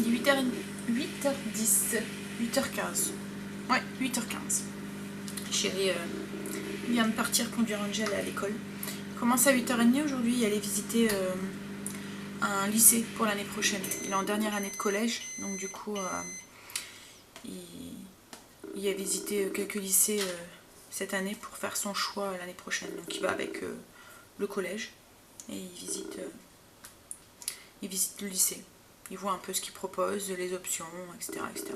Il est 8h10, 8h15. Ouais, 8h15. Chérie vient de partir conduire Angel à l'école. Il commence à 8h30 aujourd'hui, il allait visiter un lycée pour l'année prochaine. Il est en dernière année de collège, donc du coup il a visité quelques lycées cette année pour faire son choix l'année prochaine. Donc il va avec le collège et il visite le lycée. Il voit un peu ce qu'ils proposent, les options, etc., etc.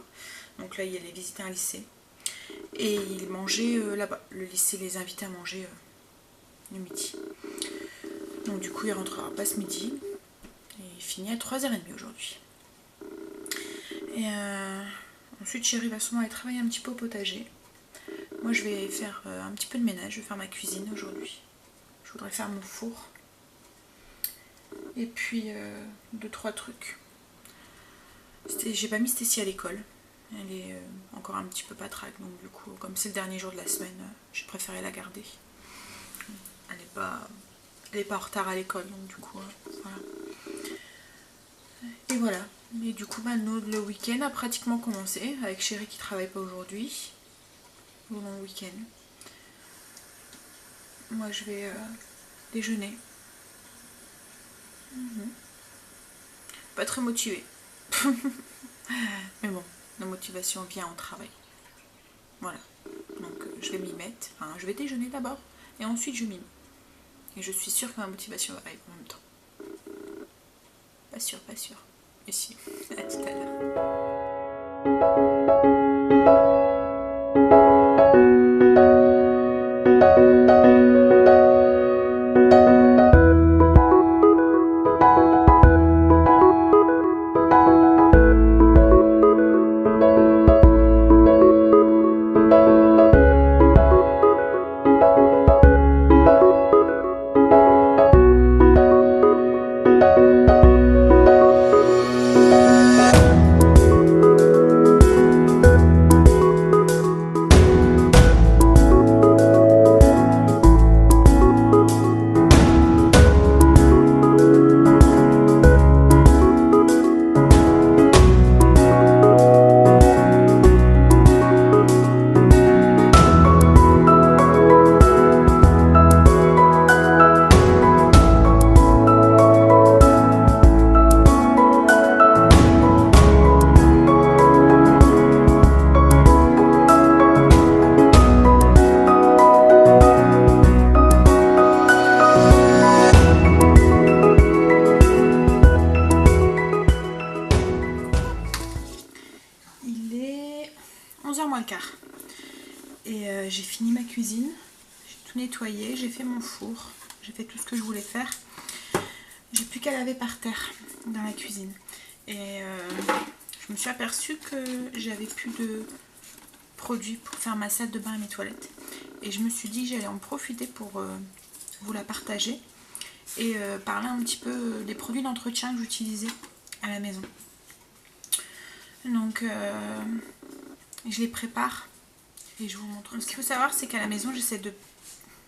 Donc là, il allait visiter un lycée. Et il mangeait là-bas. Le lycée les invitait à manger le midi. Donc du coup, il rentrera pas ce midi. Et il finit à 3h30 aujourd'hui. Et ensuite, Chérie va sûrement aller travailler un petit peu au potager. Moi, je vais faire un petit peu de ménage. Je vais faire ma cuisine aujourd'hui. Je voudrais faire mon four. Et puis, 2-3 trucs. J'ai pas mis Stécie à l'école. Elle est encore un petit peu patraque, donc du coup, comme c'est le dernier jour de la semaine, j'ai préféré la garder. Elle est pas en retard à l'école, donc du coup, voilà. Et voilà. Et du coup, le week-end a pratiquement commencé, avec Chérie qui travaille pas aujourd'hui. Le long week-end. Moi, je vais déjeuner. Pas très motivée. Mais bon, la motivation vient au travail. Voilà. Donc je vais m'y mettre. Enfin, je vais déjeuner d'abord et ensuite je m'y mets. Et je suis sûre que ma motivation va arriver en même temps. Pas sûr, pas sûr. Mais si. À tout à Et j'ai fini ma cuisine, j'ai tout nettoyé, j'ai fait mon four, j'ai fait tout ce que je voulais faire. J'ai plus qu'à laver par terre dans la cuisine. Et je me suis aperçue que j'avais plus de produits pour faire ma salle de bain et mes toilettes. Et je me suis dit que j'allais en profiter pour vous la partager et parler un petit peu des produits d'entretien que j'utilisais à la maison. Donc je les prépare et je vous montre. Ce qu'il faut savoir, c'est qu'à la maison, j'essaie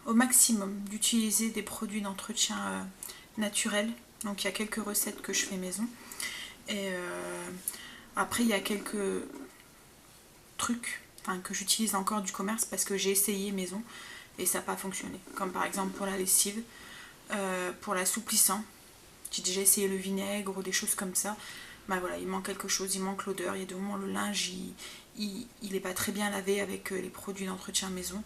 au maximum d'utiliser des produits d'entretien naturels. Donc il y a quelques recettes que je fais maison. Et après, il y a quelques trucs que j'utilise encore du commerce parce que j'ai essayé maison et ça n'a pas fonctionné. Comme par exemple pour la lessive, pour l'assouplissant. J'ai déjà essayé le vinaigre ou des choses comme ça. Bah voilà, il manque quelque chose, il manque l'odeur. Il y a des moments où le linge il n'est pas très bien lavé avec les produits d'entretien maison.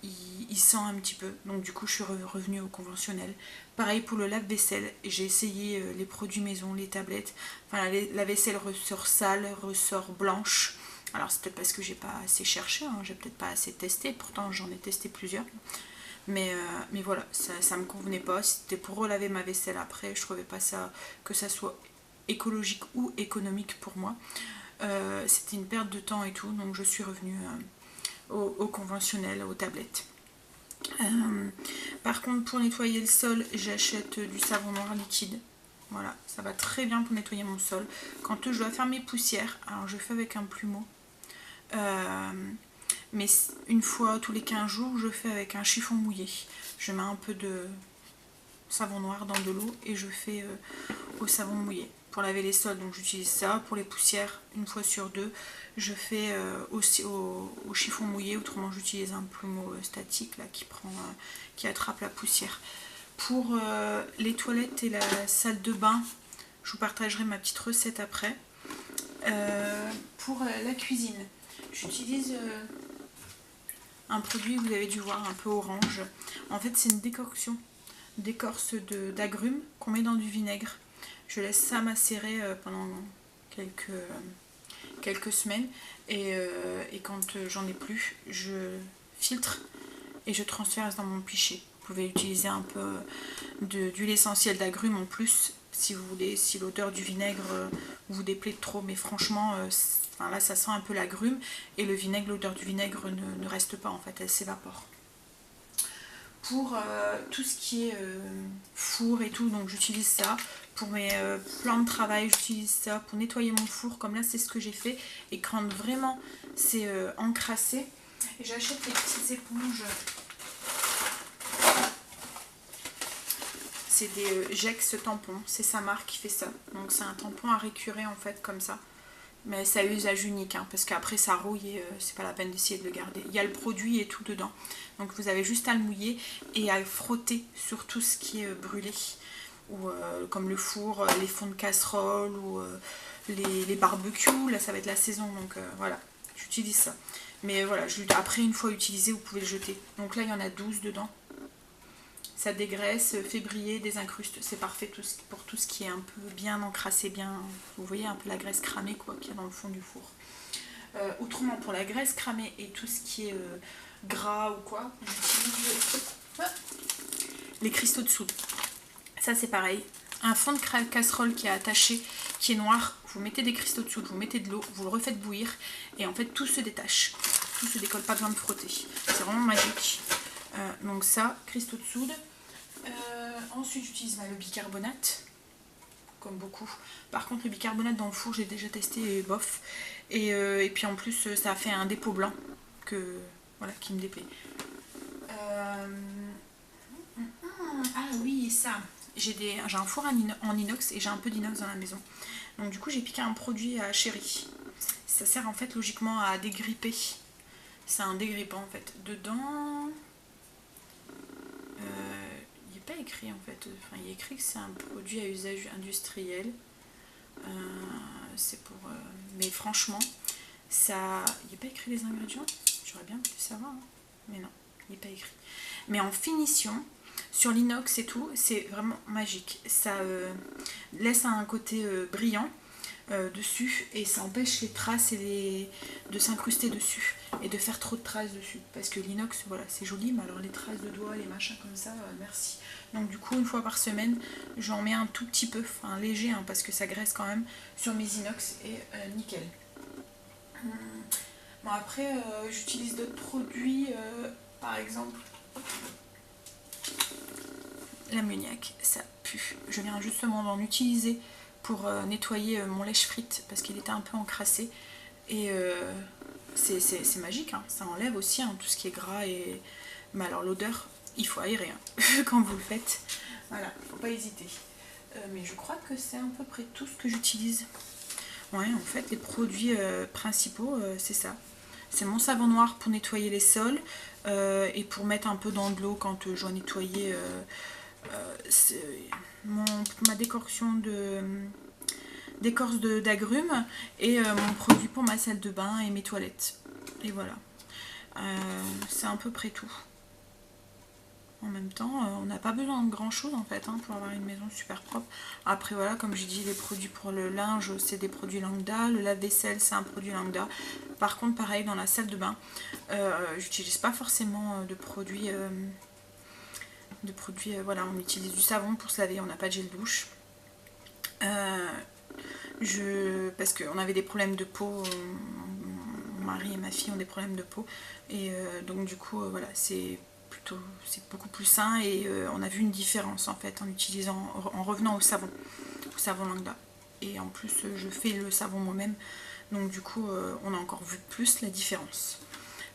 Il sent un petit peu, donc du coup je suis revenue au conventionnel. Pareil pour le lave-vaisselle, j'ai essayé les produits maison, les tablettes. Enfin, la vaisselle ressort sale, ressort blanche. Alors c'est peut-être parce que j'ai pas assez cherché, hein, j'ai peut-être pas assez testé, pourtant j'en ai testé plusieurs. Mais voilà, ça me convenait pas. C'était pour relaver ma vaisselle après, je trouvais pas que ça soit écologique ou économique pour moi. C'était une perte de temps et tout, donc je suis revenue au conventionnel, aux tablettes. Par contre, pour nettoyer le sol, j'achète du savon noir liquide. Voilà, ça va très bien pour nettoyer mon sol. Quand je dois faire mes poussières, alors je fais avec un plumeau. Mais une fois tous les 15 jours, je fais avec un chiffon mouillé. Je mets un peu de savon noir dans de l'eau et je fais au savon mouillé. Pour laver les sols, donc j'utilise ça. Pour les poussières, une fois sur deux, je fais aussi au chiffon mouillé. Autrement, j'utilise un plumeau statique là, qui attrape la poussière. Pour les toilettes et la salle de bain, je vous partagerai ma petite recette après. Pour la cuisine, j'utilise un produit que vous avez dû voir un peu orange. En fait, c'est une décoction d'écorce d'agrumes qu'on met dans du vinaigre. Je laisse ça macérer pendant quelques semaines et quand j'en ai plus, je filtre et je transfère dans mon pichet. Vous pouvez utiliser un peu d'huile essentielle d'agrumes en plus si vous voulez, si l'odeur du vinaigre vous déplaît trop, mais franchement là ça sent un peu l'agrume et le vinaigre, l'odeur du vinaigre ne reste pas en fait, elle s'évapore. Pour tout ce qui est four et tout, donc j'utilise ça. Pour mes plans de travail, j'utilise ça. Pour nettoyer mon four, comme là c'est ce que j'ai fait. Et quand vraiment c'est encrassé, j'achète les petites éponges. C'est des Jex tampons, c'est sa marque qui fait ça. Donc c'est un tampon à récurer en fait comme ça. Mais c'est à usage unique, hein, parce qu'après ça rouille et c'est pas la peine d'essayer de le garder. Il y a le produit et tout dedans. Donc vous avez juste à le mouiller et à le frotter sur tout ce qui est brûlé. Ou comme le four, les fonds de casserole ou les barbecues. Là ça va être la saison, donc voilà, j'utilise ça. Mais voilà, après une fois utilisé, vous pouvez le jeter. Donc là il y en a 12 dedans. Ça dégraisse, fait briller, désincruste. C'est parfait pour tout ce qui est un peu bien encrassé, bien. Vous voyez un peu la graisse cramée quoi qu'il y a dans le fond du four. Autrement, pour la graisse cramée et tout ce qui est gras ou quoi, j'utilise les cristaux de soude. Ça c'est pareil. Un fond de casserole qui est attaché, qui est noir, vous mettez des cristaux de soude, vous mettez de l'eau, vous le refaites bouillir et en fait tout se détache. Tout se décolle, pas besoin de frotter. C'est vraiment magique. Donc ça, cristaux de soude. Ensuite j'utilise le bicarbonate, comme beaucoup. Par contre le bicarbonate dans le four j'ai déjà testé bof. Et puis en plus ça a fait un dépôt blanc qui me déplaît. Ah oui, ça. J'ai un four en inox et j'ai un peu d'inox dans la maison. Donc du coup j'ai piqué un produit à chéri. Ça sert en fait logiquement à dégripper. C'est un dégrippant en fait. Dedans... il n'est pas écrit en fait, enfin il est écrit que c'est un produit à usage industriel. C'est pour... mais franchement, ça... il n'est pas écrit les ingrédients. J'aurais bien pu savoir, hein. Mais non, il n'est pas écrit. Mais en finition, sur l'inox et tout, c'est vraiment magique. Ça laisse un côté brillant dessus et ça empêche les traces de s'incruster dessus et de faire trop de traces dessus. Parce que l'inox, voilà, c'est joli, mais alors les traces de doigts, les machins comme ça, merci. Donc du coup, une fois par semaine, j'en mets un tout petit peu, enfin léger, hein, parce que ça graisse quand même sur mes inox et nickel. Bon après, j'utilise d'autres produits, par exemple... l'ammoniac, ça pue. Je viens justement d'en utiliser pour nettoyer mon lèche-frite parce qu'il était un peu encrassé. Et c'est magique, hein. Ça enlève aussi tout ce qui est gras. Mais alors l'odeur, il faut aérer quand vous le faites. Voilà, faut pas hésiter. Mais je crois que c'est à peu près tout ce que j'utilise. Ouais, en fait, les produits principaux, c'est ça. C'est mon savon noir pour nettoyer les sols et pour mettre un peu dans de l'eau quand je dois nettoyer ma décoction d'écorce d'agrumes et mon produit pour ma salle de bain et mes toilettes. Et voilà. C'est à peu près tout. En même temps, on n'a pas besoin de grand chose en fait pour avoir une maison super propre. Après voilà, comme j'ai dit, les produits pour le linge, c'est des produits lambda. Le lave-vaisselle, c'est un produit lambda. Par contre, pareil, dans la salle de bain, j'utilise pas forcément de produits... voilà, on utilise du savon pour se laver, on n'a pas de gel douche. Parce qu'on avait des problèmes de peau, mon mari et ma fille ont des problèmes de peau. Et donc du coup, voilà, c'est beaucoup plus sain et on a vu une différence en fait en revenant au savon lambda. Et en plus je fais le savon moi-même, Donc du coup, on a encore vu plus la différence.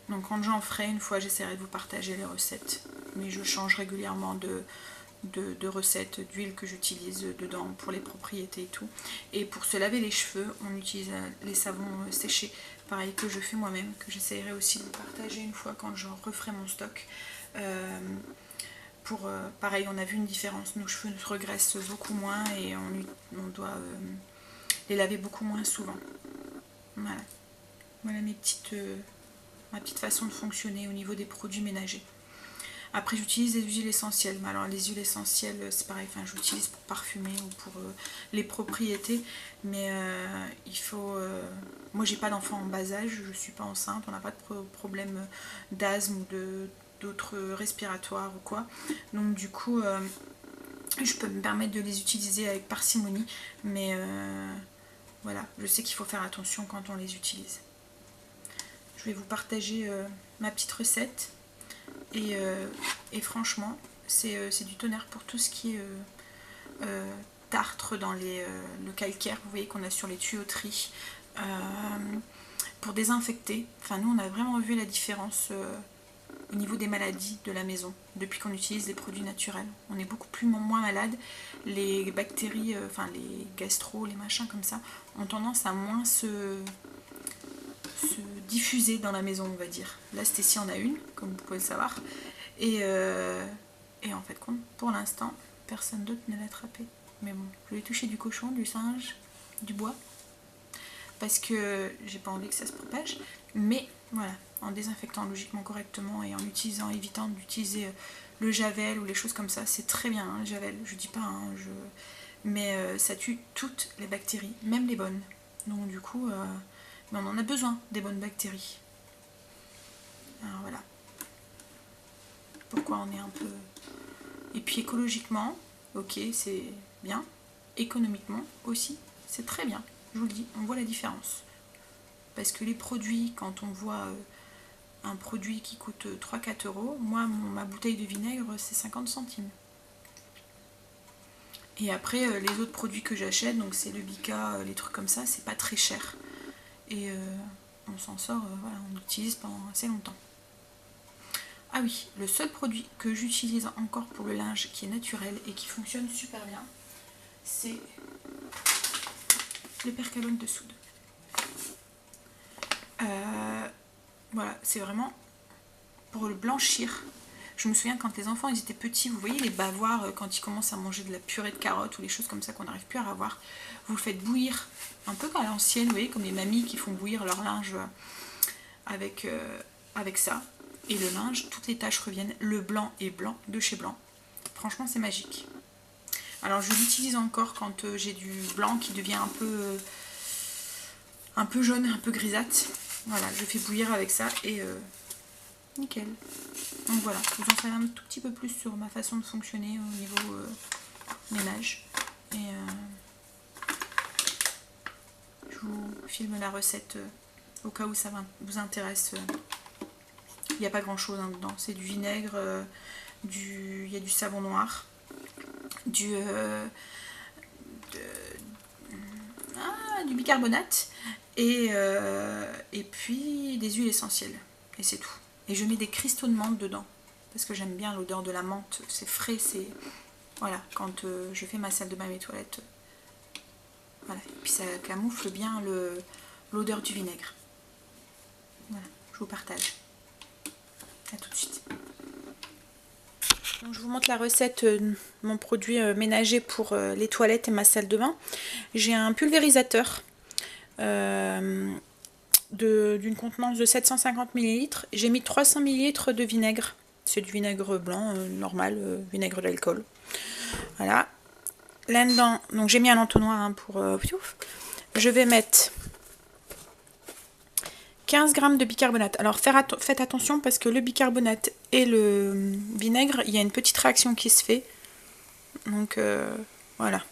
Donc quand j'en ferai une fois, j'essaierai de vous partager les recettes. Mais je change régulièrement de recettes, d'huile que j'utilise dedans pour les propriétés et tout. Et pour se laver les cheveux, on utilise les savons séchés, pareil que je fais moi-même, que j'essaierai aussi de vous partager une fois quand je referai mon stock. Pareil, on a vu une différence, nos cheveux se regraissent beaucoup moins et on doit les laver beaucoup moins souvent. Voilà, voilà ma petite façon de fonctionner au niveau des produits ménagers. Après j'utilise des huiles essentielles, mais alors les huiles essentielles c'est pareil, enfin j'utilise pour parfumer ou pour les propriétés, mais il faut... moi j'ai pas d'enfant en bas âge, je suis pas enceinte, on n'a pas de problème d'asthme ou d'autres respiratoires ou quoi, donc du coup je peux me permettre de les utiliser avec parcimonie, mais voilà, je sais qu'il faut faire attention quand on les utilise. Je vais vous partager ma petite recette. Et franchement, c'est du tonnerre pour tout ce qui est tartre dans le calcaire, vous voyez qu'on a sur les tuyauteries, pour désinfecter. Enfin, nous, on a vraiment vu la différence au niveau des maladies de la maison depuis qu'on utilise des produits naturels. On est beaucoup moins malade. Les bactéries, enfin les gastro, les machins comme ça, ont tendance à moins se diffuser dans la maison, on va dire. Là, Stécie en a une, comme vous pouvez le savoir. Et en fait, pour l'instant, personne d'autre ne l'a attrapé. Mais bon, je vais toucher du cochon, du singe, du bois. Parce que j'ai pas envie que ça se propage. Mais voilà, en désinfectant logiquement correctement et en évitant d'utiliser le javel ou les choses comme ça, c'est très bien, hein, le javel. Je dis pas, hein, mais ça tue toutes les bactéries, même les bonnes. Donc du coup... mais on en a besoin des bonnes bactéries. Alors voilà. Pourquoi on est un peu... Et puis écologiquement, ok, c'est bien. Économiquement aussi, c'est très bien. Je vous le dis, on voit la différence. Parce que les produits, quand on voit un produit qui coûte 3-4 euros, moi, ma bouteille de vinaigre, c'est 50 centimes. Et après, les autres produits que j'achète, donc c'est le Bica, les trucs comme ça, c'est pas très cher. Et on s'en sort, voilà, on l'utilise pendant assez longtemps. Ah oui, le seul produit que j'utilise encore pour le linge qui est naturel et qui fonctionne super bien, c'est le percalone de soude. Voilà, c'est vraiment pour le blanchir. Je me souviens quand les enfants ils étaient petits, vous voyez les bavoirs quand ils commencent à manger de la purée de carottes ou les choses comme ça qu'on n'arrive plus à avoir, vous le faites bouillir un peu comme à l'ancienne, vous voyez, comme les mamies qui font bouillir leur linge avec ça. Et le linge, toutes les taches reviennent. Le blanc est blanc, de chez Blanc. Franchement, c'est magique. Alors, je l'utilise encore quand j'ai du blanc qui devient un peu jaune, un peu grisâtre. Voilà, je fais bouillir avec ça et nickel. Donc voilà, vous en savez un tout petit peu plus sur ma façon de fonctionner au niveau ménage. Et je vous filme la recette au cas où ça vous intéresse. Il n'y a pas grand chose dedans, c'est du vinaigre, il y a du savon noir, du bicarbonate et puis des huiles essentielles. Et c'est tout. Et je mets des cristaux de menthe dedans parce que j'aime bien l'odeur de la menthe, c'est frais, c'est... Voilà, quand je fais ma salle de bain et mes toilettes. Voilà, et puis ça camoufle bien l'odeur du vinaigre. Voilà, je vous partage. A tout de suite. Donc, je vous montre la recette de mon produit ménager pour les toilettes et ma salle de bain. J'ai un pulvérisateur d'une contenance de 750 ml. J'ai mis 300 ml de vinaigre. C'est du vinaigre blanc normal, vinaigre d'alcool. Voilà. Là-dedans, donc j'ai mis un entonnoir hein, pour... je vais mettre 15 g de bicarbonate. Alors faites attention parce que le bicarbonate et le vinaigre, il y a une petite réaction qui se fait. Donc voilà.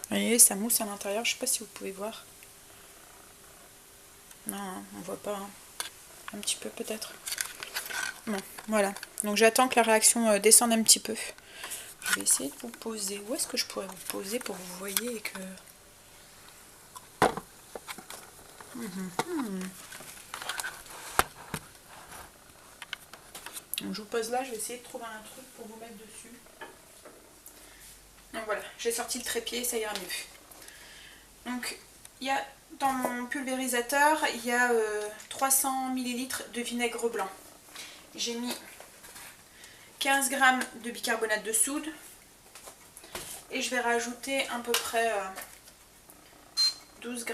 Vous voyez, ça mousse à l'intérieur. Je ne sais pas si vous pouvez voir. Non, on voit pas. Hein. Un petit peu peut-être. Bon, voilà. Donc j'attends que la réaction descende un petit peu. Je vais essayer de vous poser. Où est-ce que je pourrais vous poser pour que vous voyez et que... Donc, je vous pose là, je vais essayer de trouver un truc pour vous mettre dessus. Donc voilà, j'ai sorti le trépied, ça ira mieux. Donc, il y a dans mon pulvérisateur, il y a 300 ml de vinaigre blanc. J'ai mis 15 g de bicarbonate de soude et je vais rajouter à peu près 12 g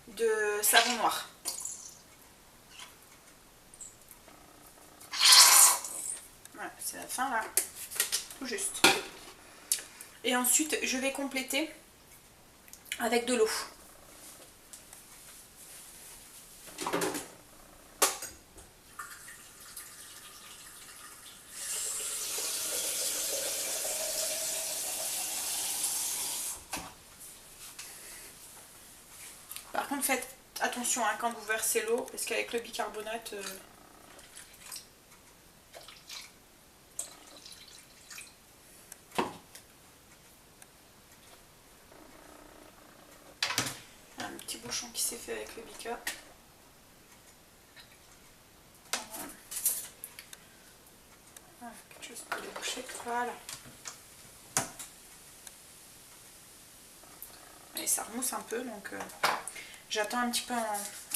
de savon noir. Voilà, c'est la fin là, tout juste. Et ensuite, je vais compléter avec de l'eau. Par contre, faites attention hein, quand vous versez l'eau, parce qu'avec le bicarbonate... un petit bouchon qui s'est fait avec le bica. Voilà, quelque chose pour déboucher. Voilà. Et ça remousse un peu, donc j'attends un petit peu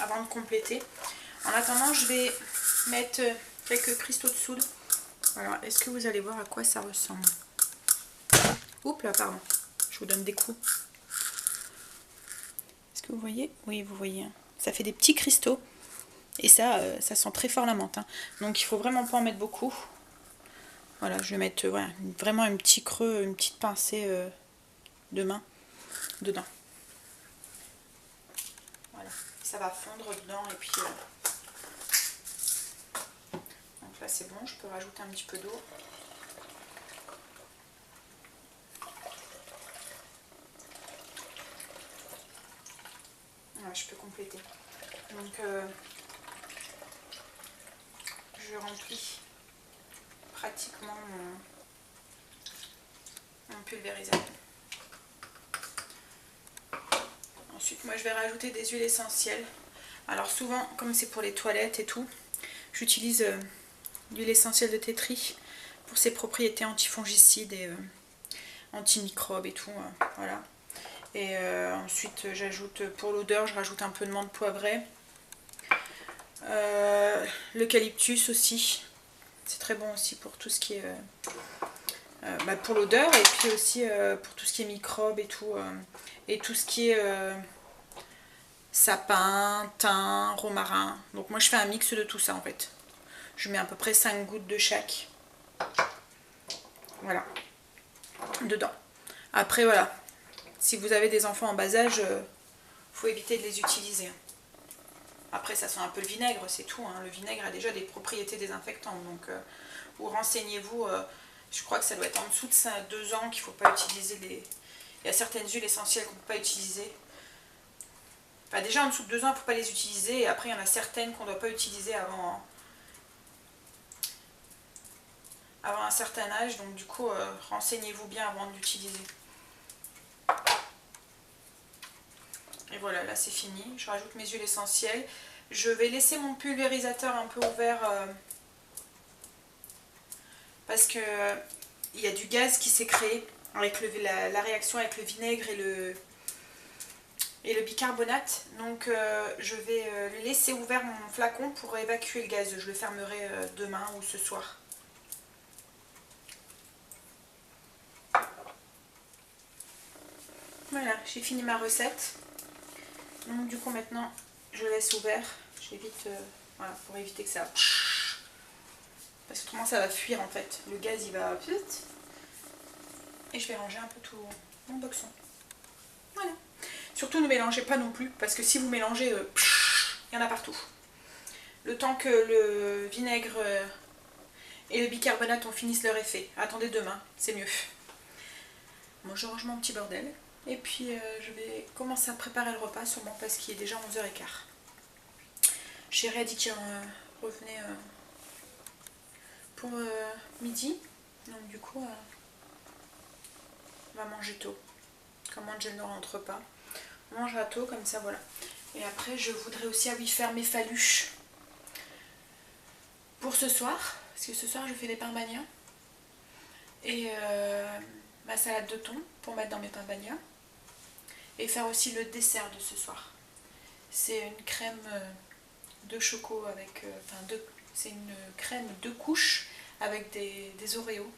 avant de compléter. En attendant, je vais mettre quelques cristaux de soude. Alors, est-ce que vous allez voir à quoi ça ressemble? Oups là, pardon. Je vous donne des coups. Est-ce que vous voyez? Oui, vous voyez. Hein. Ça fait des petits cristaux. Et ça, ça sent très fort la menthe. Hein. Donc, il faut vraiment pas en mettre beaucoup. Voilà, je vais mettre voilà, vraiment un petit creux, une petite pincée de main dedans. Voilà, ça va fondre dedans et puis... Donc là, c'est bon, je peux rajouter un petit peu d'eau. Voilà, je peux compléter. Donc, je remplis pratiquement mon pulvérisateur. Ensuite, moi, je vais rajouter des huiles essentielles. Alors souvent, comme c'est pour les toilettes et tout, j'utilise l'huile essentielle de thé tri pour ses propriétés antifongicides et antimicrobes et tout. Voilà. Et ensuite, j'ajoute pour l'odeur, je rajoute un peu de menthe poivrée. L'eucalyptus aussi, c'est très bon aussi pour tout ce qui est pour l'odeur et puis aussi pour tout ce qui est microbes et tout et tout ce qui est sapin, thym, romarin. Donc moi je fais un mix de tout ça en fait. Je mets à peu près 5 gouttes de chaque. Voilà. Dedans. Après voilà, si vous avez des enfants en bas âge, faut éviter de les utiliser. Après ça sent un peu le vinaigre, c'est tout. Hein. Le vinaigre a déjà des propriétés désinfectantes. Donc vous renseignez-vous. Je crois que ça doit être en dessous de 2 ans qu'il ne faut pas utiliser les... Il y a certaines huiles essentielles qu'on ne peut pas utiliser. Enfin, déjà en dessous de 2 ans, il ne faut pas les utiliser. Et après, il y en a certaines qu'on ne doit pas utiliser avant un certain âge. Donc du coup, renseignez-vous bien avant de l'utiliser. Et voilà, là c'est fini. Je rajoute mes huiles essentielles. Je vais laisser mon pulvérisateur un peu ouvert parce que il y a du gaz qui s'est créé avec la réaction avec le vinaigre et le bicarbonate. Donc je vais laisser ouvert mon flacon pour évacuer le gaz. Je le fermerai demain ou ce soir. Voilà, j'ai fini ma recette. Donc du coup maintenant je laisse ouvert. J'évite, voilà, pour éviter que ça... Parce que autrement ça va fuir en fait. Le gaz il va... Et je vais ranger un peu tout mon boxon. Voilà. Surtout ne mélangez pas non plus, parce que si vous mélangez, il y en a partout. Le temps que le vinaigre et le bicarbonate finissent leur effet. Attendez demain, c'est mieux. Moi je range mon petit bordel. Et puis je vais commencer à préparer le repas, sûrement parce qu'il est déjà 11h15. Chérie a dit qu'il revenait pour midi. Donc du coup, on va manger tôt. Comme Angel ne rentre pas. On mangera tôt, comme ça, voilà. Et après, je voudrais aussi, faire mes faluches pour ce soir. Parce que ce soir, je fais des pains bagnats. Et ma salade de thon pour mettre dans mes pains bagnats. Et faire aussi le dessert de ce soir. C'est une crème de choco avec... c'est une crème 2 couches avec des Oreos.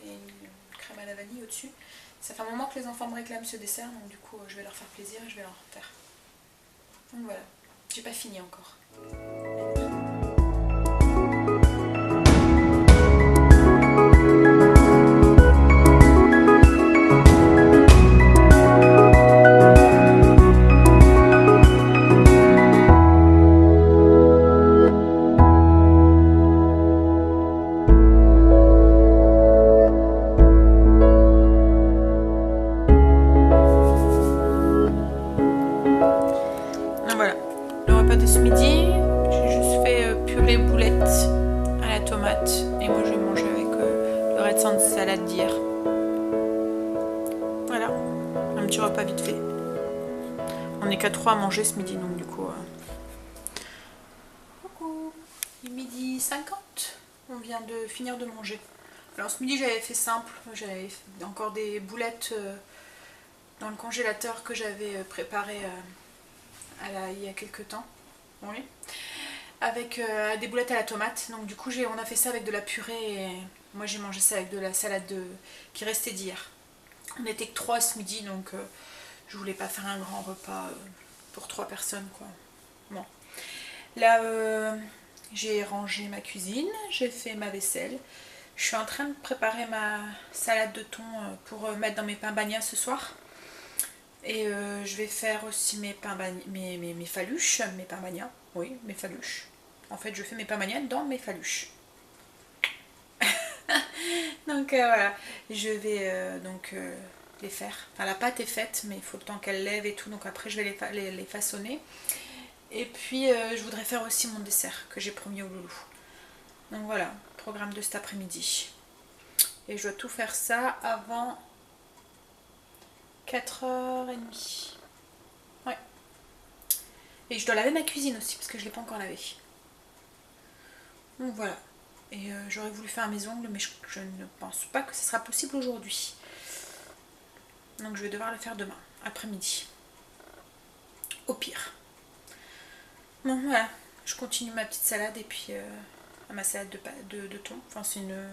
Et une crème à la vanille au-dessus. Ça fait un moment que les enfants me réclament ce dessert, donc du coup je vais leur faire plaisir et je vais leur en faire. Donc voilà, j'ai pas fini encore. Voilà, le repas de ce midi, j'ai juste fait purée boulettes à la tomate et moi je vais manger avec le restant de salade d'hier. Voilà, un petit repas vite fait. On n'est qu'à 3 à manger ce midi, donc du coup... Coucou, il est midi 50, on vient de finir de manger. Alors ce midi j'avais fait simple, j'avais encore des boulettes dans le congélateur que j'avais préparé... il y a quelques temps, oui, avec des boulettes à la tomate. Donc du coup on a fait ça avec de la purée et moi j'ai mangé ça avec de la salade qui restait d'hier. On n'était que 3 ce midi, donc je voulais pas faire un grand repas pour 3 personnes quoi. Bon, là j'ai rangé ma cuisine, j'ai fait ma vaisselle, je suis en train de préparer ma salade de thon pour mettre dans mes pains bagnats ce soir. Et je vais faire aussi mes faluches, mes pains bagnats, oui, mes faluches. En fait, je fais mes pains bagnats dans mes faluches. Donc voilà, je vais les faire. Enfin, la pâte est faite, mais il faut le temps qu'elle lève et tout, donc après je vais les façonner. Et puis je voudrais faire aussi mon dessert que j'ai promis au loulou. Donc voilà, programme de cet après-midi. Et je dois tout faire ça avant 4h30. Ouais. Et je dois laver ma cuisine aussi parce que je ne l'ai pas encore lavée. Donc voilà. Et j'aurais voulu faire mes ongles, mais je ne pense pas que ce sera possible aujourd'hui. Donc je vais devoir le faire demain, après-midi. Au pire. Bon voilà. Je continue ma petite salade et puis ma salade de thon. Enfin c'est une...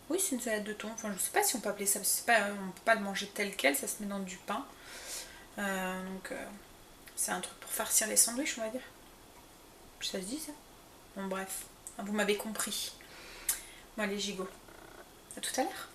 Oui, c'est une salade de thon. Enfin, je sais pas si on peut appeler ça. On ne peut pas le manger tel quel. Ça se met dans du pain. C'est un truc pour farcir les sandwichs, on va dire. Ça se dit ça? Bon, bref. Vous m'avez compris. Bon, allez, gigot. À tout à l'heure.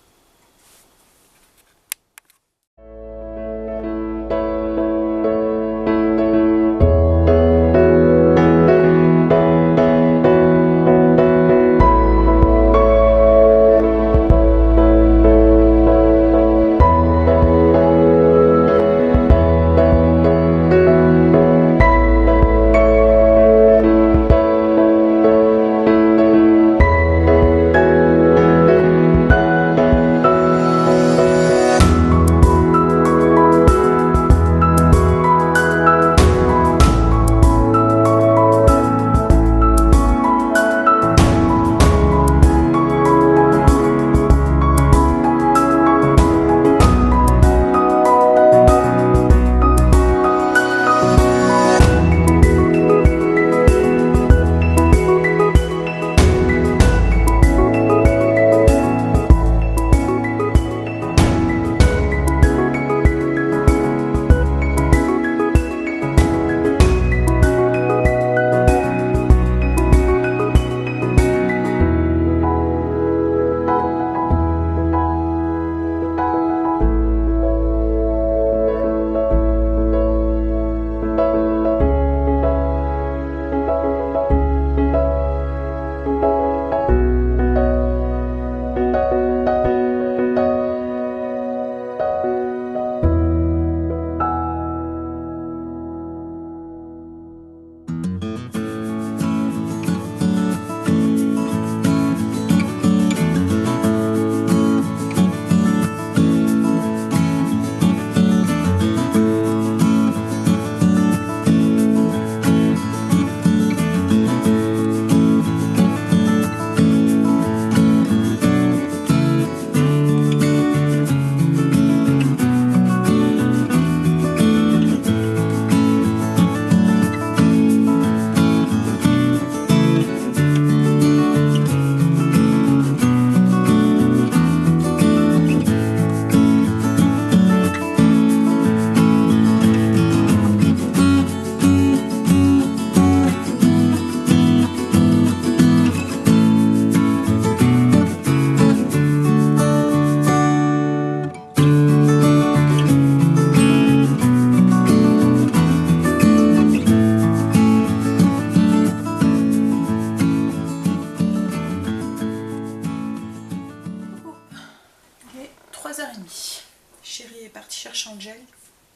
Chéri est parti chercher Angel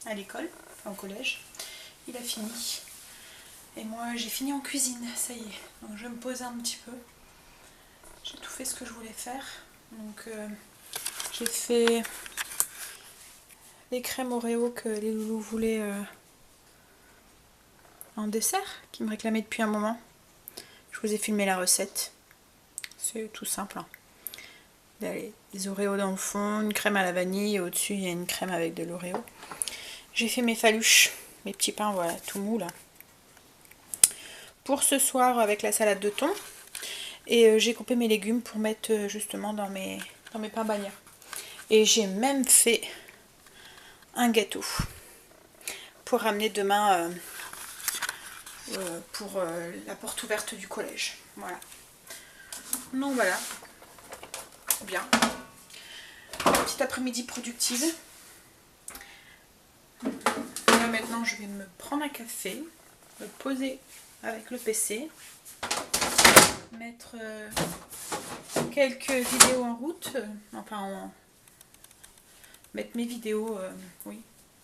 à l'école, enfin au collège. Il a fini. Et moi j'ai fini en cuisine, ça y est. Donc je vais me poser un petit peu. J'ai tout fait ce que je voulais faire. Donc j'ai fait les crèmes Oreo que les loulous voulaient en dessert, qui me réclamaient depuis un moment. Je vous ai filmé la recette. C'est tout simple. Hein. Des Oreos dans le fond, une crème à la vanille et au-dessus il y a une crème avec de l'Oreo. J'ai fait mes faluches, mes petits pains, voilà, tout mou là. Pour ce soir avec la salade de thon. Et j'ai coupé mes légumes pour mettre justement dans mes pains bannières. Et j'ai même fait un gâteau pour ramener demain pour la porte ouverte du collège. Voilà. Donc voilà. Bien. Petite après-midi productive. Là maintenant je vais me prendre un café, me poser avec le PC, mettre quelques vidéos en route, mettre mes vidéos, oui,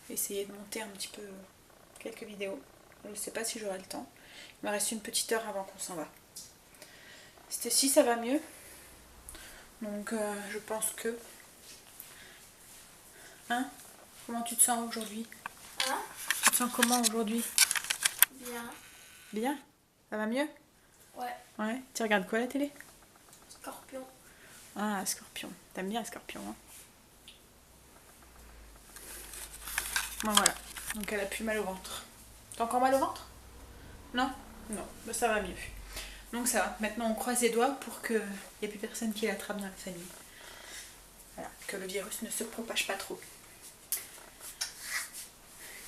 essayer de monter un petit peu quelques vidéos. Je ne sais pas si j'aurai le temps. Il me reste une petite heure avant qu'on s'en va. Stécie, ça va mieux. Donc je pense que... Hein? Comment tu te sens aujourd'hui? Hein? Tu te sens comment aujourd'hui? Bien. Bien? Ça va mieux? Ouais. Ouais. Tu regardes quoi à la télé? Scorpion. Ah, Scorpion. T'aimes bien Scorpion, hein? Bon, voilà. Donc elle a plus mal au ventre. T'as encore mal au ventre? Non? Non. Ben, ça va mieux. Donc ça va. Maintenant on croise les doigts pour qu'il n'y ait plus personne qui l'attrape dans la famille. Voilà. Que le virus ne se propage pas trop.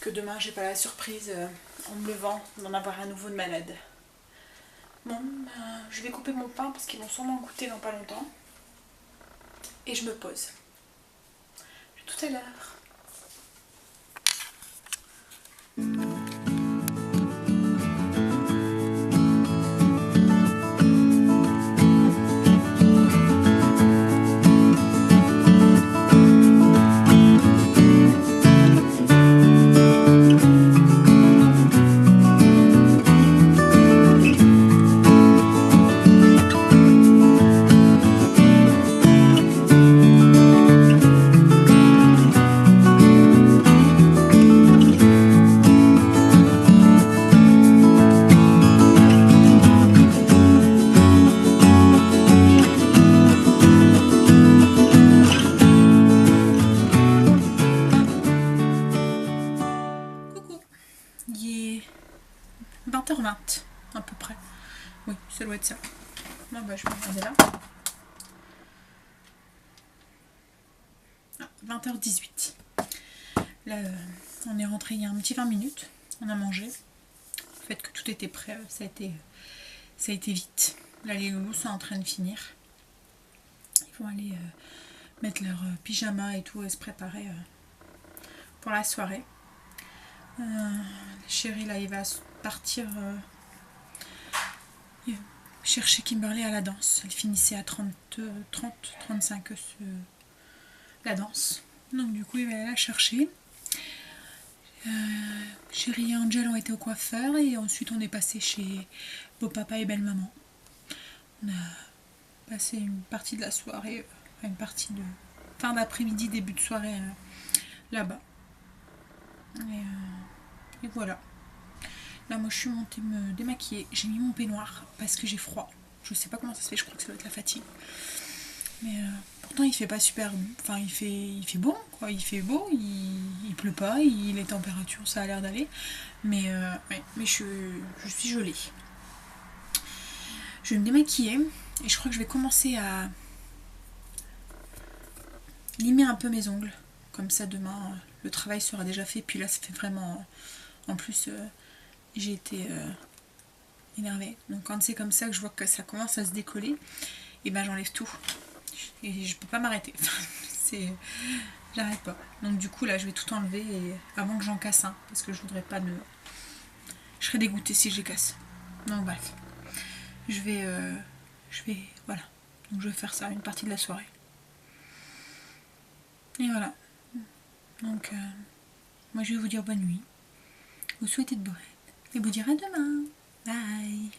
Que demain j'ai pas la surprise en me levant d'en avoir un nouveau de malade. Bon, je vais couper mon pain parce qu'ils vont sûrement goûter dans pas longtemps. Et je me pose. À tout à l'heure. Il est 20h20 à peu près. Oui, ça doit être ça. Bon, bah, je vais regarder là. Ah, 20h18. Là, on est rentré il y a un petit 20 minutes. On a mangé. Le fait que tout était prêt, ça a été vite. Là, les loulous sont en train de finir. Ils vont aller mettre leur pyjama et tout et se préparer pour la soirée. Chéri là il va partir chercher Kimberly à la danse. Elle finissait à 35 la danse. Donc du coup il va aller la chercher. Chéri et Angel ont été au coiffeur et ensuite on est passé chez beau papa et belle maman. On a passé une partie de la soirée, une partie de fin d'après-midi, début de soirée là-bas. Et voilà. Là moi je suis montée me démaquiller. J'ai mis mon peignoir parce que j'ai froid. Je sais pas comment ça se fait, je crois que ça doit être la fatigue. Mais pourtant il fait pas super... Enfin il fait bon quoi, il fait beau, il pleut pas, les températures ça a l'air d'aller. Mais, ouais, mais je suis gelée. Je vais me démaquiller et je crois que je vais commencer à limer un peu mes ongles. Comme ça demain le travail sera déjà fait. Puis là ça fait vraiment... En plus j'ai été énervée. Donc quand c'est comme ça que je vois que ça commence à se décoller, et ben j'enlève tout. Et je peux pas m'arrêter. J'arrête pas. Donc du coup là je vais tout enlever et avant que j'en casse un. Parce que je voudrais pas de... Je serais dégoûtée si je les casse. Donc bref. Je vais... Voilà. Donc je vais faire ça une partie de la soirée. Et voilà. Donc, moi je vais vous dire bonne nuit, vous souhaiter de beaux rêves et vous dire à demain. Bye.